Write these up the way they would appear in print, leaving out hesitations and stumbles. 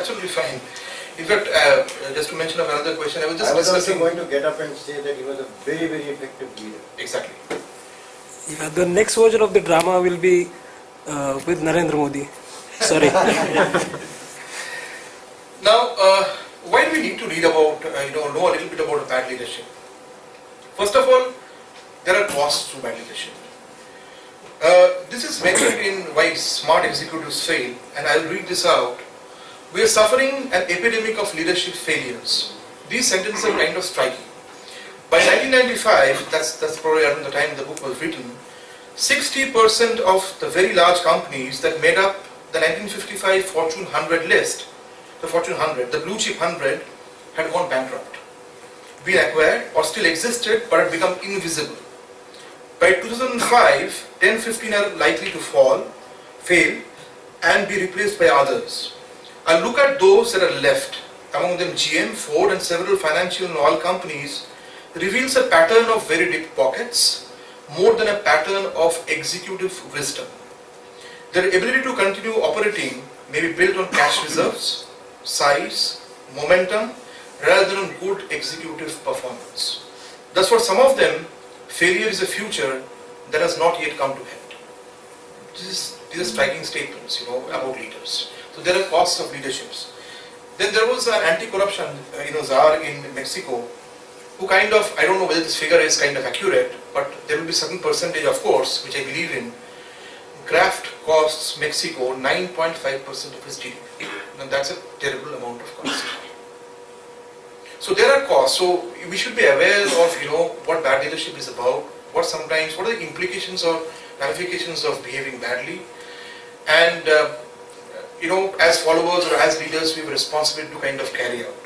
absolutely fine. In fact, just to mention another question, I was also going to get up and say that he was a very, very effective leader. Exactly. Yeah, the next version of the drama will be with Narendra Modi. Sorry. Now, why do we need to read about, know a little bit about bad leadership? First of all, there are costs to bad leadership. This is mentioned in Why Smart Executives Fail, and I'll read this out. We are suffering an epidemic of leadership failures. These sentences are kind of striking. By 1995, that's probably around the time the book was written, 60% of the very large companies that made up the 1955 Fortune 100 list, the Fortune 100, the blue chip 100, had gone bankrupt, been acquired or still existed but had become invisible. By 2005, 10-15 are likely to fail and be replaced by others. A look at those that are left, among them GM, Ford and several financial and oil companies, reveals a pattern of very deep pockets more than a pattern of executive wisdom. Their ability to continue operating may be built on cash reserves, size, momentum, rather than on good executive performance. Thus, for some of them, failure is a future that has not yet come to end. These are striking statements, about leaders. So there are costs of leaderships. Then there was an anti-corruption, czar in Mexico, who kind of, I don't know whether this figure is kind of accurate, but there will be certain percentage, of course, which I believe in. Graft costs Mexico 9.5% of its GDP, and that's a terrible amount of cost. So there are costs. So we should be aware of, what bad leadership is about, what are the implications or ramifications of behaving badly, and as followers or as leaders, we have a responsibility to kind of carry out.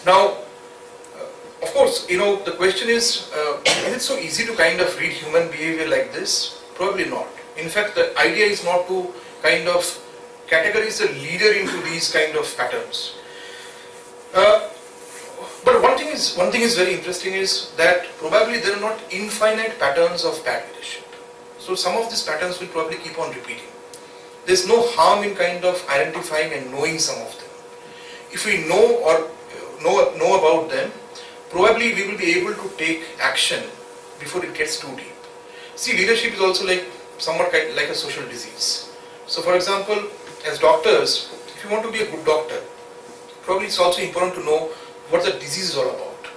Now, of course, the question is it so easy to kind of read human behavior like this? Probably not. In fact, the idea is not to kind of categorize the leader into these kind of patterns. But one thing is very interesting is that probably there are not infinite patterns of bad leadership. So some of these patterns will probably keep on repeating. There's no harm in kind of identifying and knowing some of them. If we know or know about them, probably we will be able to take action before it gets too deep. See, leadership is also somewhat like a social disease. So for example, as doctors, if you want to be a good doctor, probably it's also important to know what the disease is all about.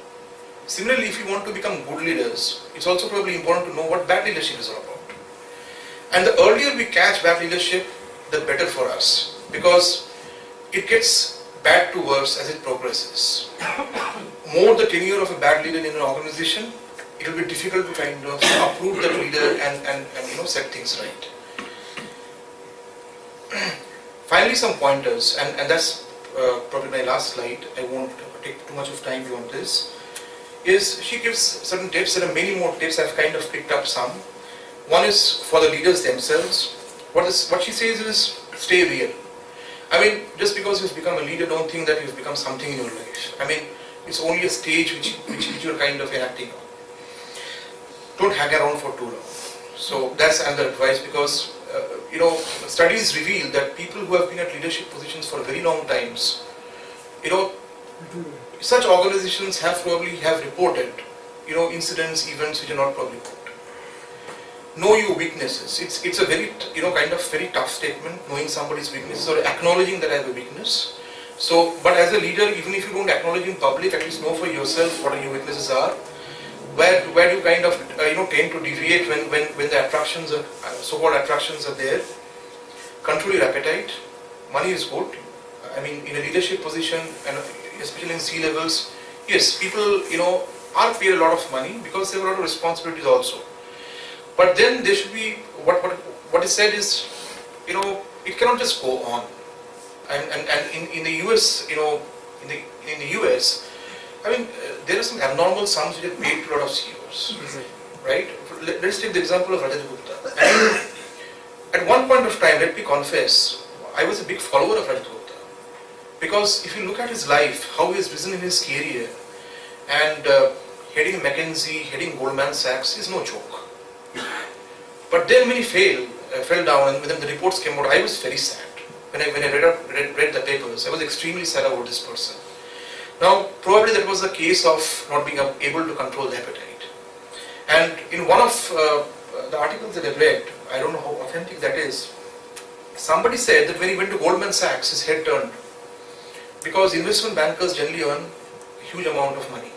Similarly, if you want to become good leaders, it's also probably important to know what bad leadership is all about. And the earlier we catch bad leadership, the better for us, because it gets bad to worse as it progresses. More the tenure of a bad leader in an organization, it will be difficult to kind of uproot that leader and set things right. Finally, some pointers, and that's probably my last slide. I won't take too much of time beyond this. Is she gives certain tips. There are many more tips. I've kind of picked up some. One is for the leaders themselves. What she says is stay real. I mean, just because you've become a leader, don't think that you've become something in your life. I mean, it's only a stage which you're kind of enacting on. Don't hang around for too long. So that's another advice, because studies reveal that people who have been at leadership positions for very long times, such organizations have reported, incidents, events which are not probably good. Know your weaknesses. It's a very, kind of very tough statement, knowing somebody's weaknesses or acknowledging that I have a weakness. So, but as a leader, even if you don't acknowledge in public, at least know for yourself what your weaknesses are. Where do you kind of, tend to deviate when the attractions are, so-called attractions are there. Control your appetite. Money is good. I mean, in a leadership position, and especially in C-levels, yes, people, are paid a lot of money because they have a lot of responsibilities also. But then there should be, what is said is, it cannot just go on. And in the US, in the US, I mean, there are some abnormal sums which are paid to a lot of CEOs, right? Let's take the example of Rajat Gupta. And at one point of time, let me confess, I was a big follower of Rajat Gupta. Because if you look at his life, how he has risen in his career, and heading McKinsey, heading Goldman Sachs is no joke. But then when he fell down, and when the reports came out, I was very sad when I read the papers. members. I was extremely sad about this person. Now, probably that was the case of not being able to control the appetite. And in one of the articles that I read, I don't know how authentic that is, somebody said that when he went to Goldman Sachs, his head turned. Because investment bankers generally earn a huge amount of money,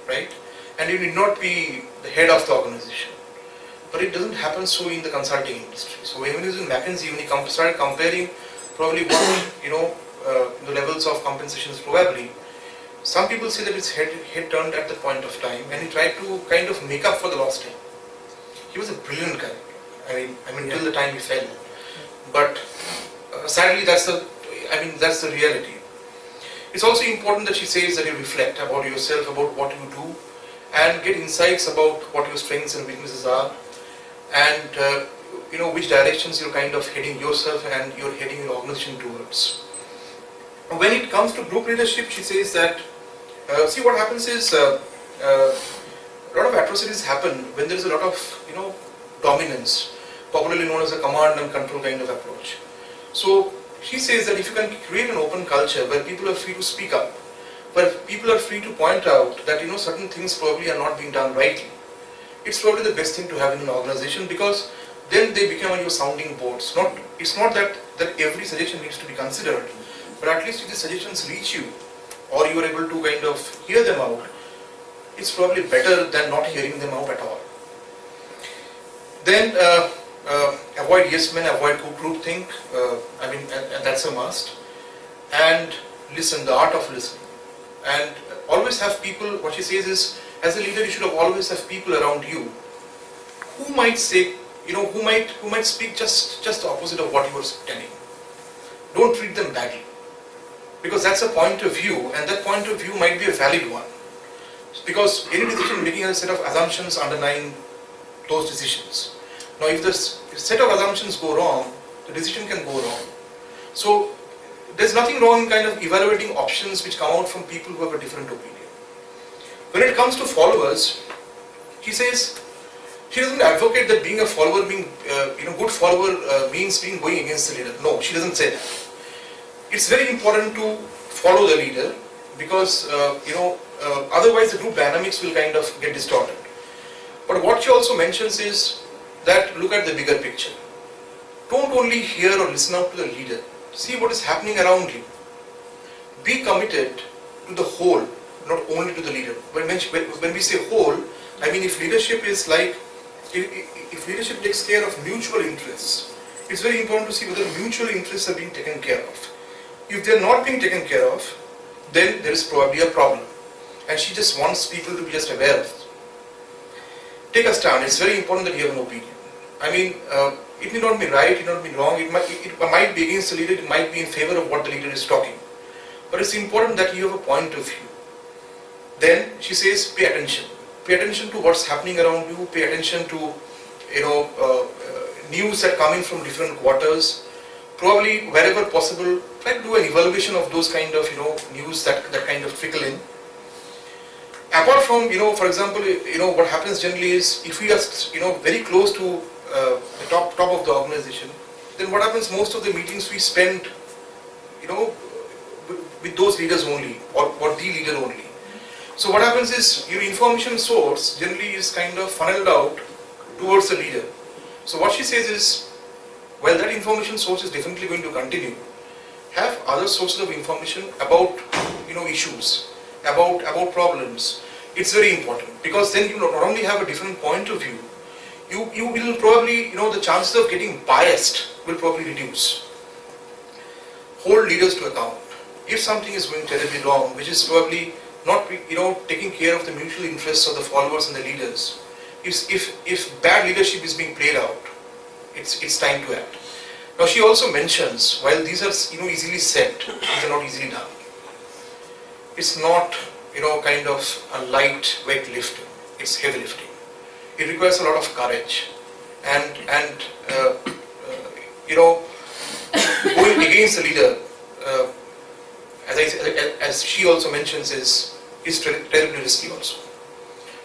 right? And you need not be the head of the organization. But it doesn't happen so in the consulting industry. So when he was in McKinsey, when he started comparing probably what, the levels of compensations probably, some people say that his head turned at the point of time and he tried to kind of make up for the lost time. He was a brilliant guy. I mean till the time he fell. But sadly that's the reality. It's also important that she says that you reflect about yourself, about what you do, and get insights about what your strengths and weaknesses are, and which directions you're kind of heading yourself and you're heading your organization towards. When it comes to group leadership, she says that see what happens is a lot of atrocities happen when there is a lot of dominance, popularly known as a command and control kind of approach. So she says that if you can create an open culture where people are free to speak up, where people are free to point out that certain things probably are not being done rightly, it's probably the best thing to have in an organization, because then they become your sounding boards. It's not that every suggestion needs to be considered, but at least if the suggestions reach you or you are able to kind of hear them out, it's probably better than not hearing them out at all. Then avoid yes men, avoid groupthink. And that's a must. And listen, the art of listening. And always have people. What she says is, as a leader, you should always have people around you who might say, who might speak just the opposite of what you are telling. Don't treat them badly, because that's a point of view, and that point of view might be a valid one. Because any decision making has a set of assumptions underlying those decisions. Now, if the set of assumptions go wrong, the decision can go wrong. So, there's nothing wrong in kind of evaluating options which come out from people who have a different opinion. When it comes to followers, she says she doesn't advocate that being a follower, good follower means going against the leader. No, she doesn't say that. It's very important to follow the leader, because otherwise the group dynamics will kind of get distorted. But what she also mentions is that look at the bigger picture. Don't only hear or listen out to the leader. See what is happening around you. Be committed to the whole, not only to the leader. When we say whole, I mean if leadership is like, if leadership takes care of mutual interests, it's very important to see whether mutual interests are being taken care of. If they are not being taken care of, then there is probably a problem. And she just wants people to be just aware of it. Take a stand. It's very important that you have an opinion. It may not be right, it may not be wrong, it might be against the leader, it might be in favor of what the leader is talking. But it's important that you have a point of view. Then she says, pay attention. Pay attention to what's happening around you, pay attention to news that come in from different quarters. Probably wherever possible, try to do an evaluation of those kind of news that kind of trickle in. Apart from for example, what happens generally is if we are very close to the top of the organization, then what happens, most of the meetings we spend with those leaders only, or the leader only. So what happens is your information source generally is kind of funneled out towards the leader. So what she says is, well, that information source is definitely going to continue. Have other sources of information about issues, about problems. It's very important, because then you not only have a different point of view, you will probably, the chances of getting biased will probably reduce. Hold leaders to account. If something is going terribly wrong, which is probably not taking care of the mutual interests of the followers and the leaders, if bad leadership is being played out, it's time to act. Now she also mentions, while these are easily said, these are not easily done. It's not kind of a lightweight lifting. It's heavy lifting. It requires a lot of courage, and going against the leader, as she also mentions, is terribly risky also.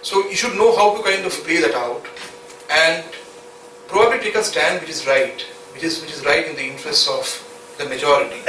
So you should know how to kind of play that out, and probably take a stand which is right, which is right in the interests of the majority.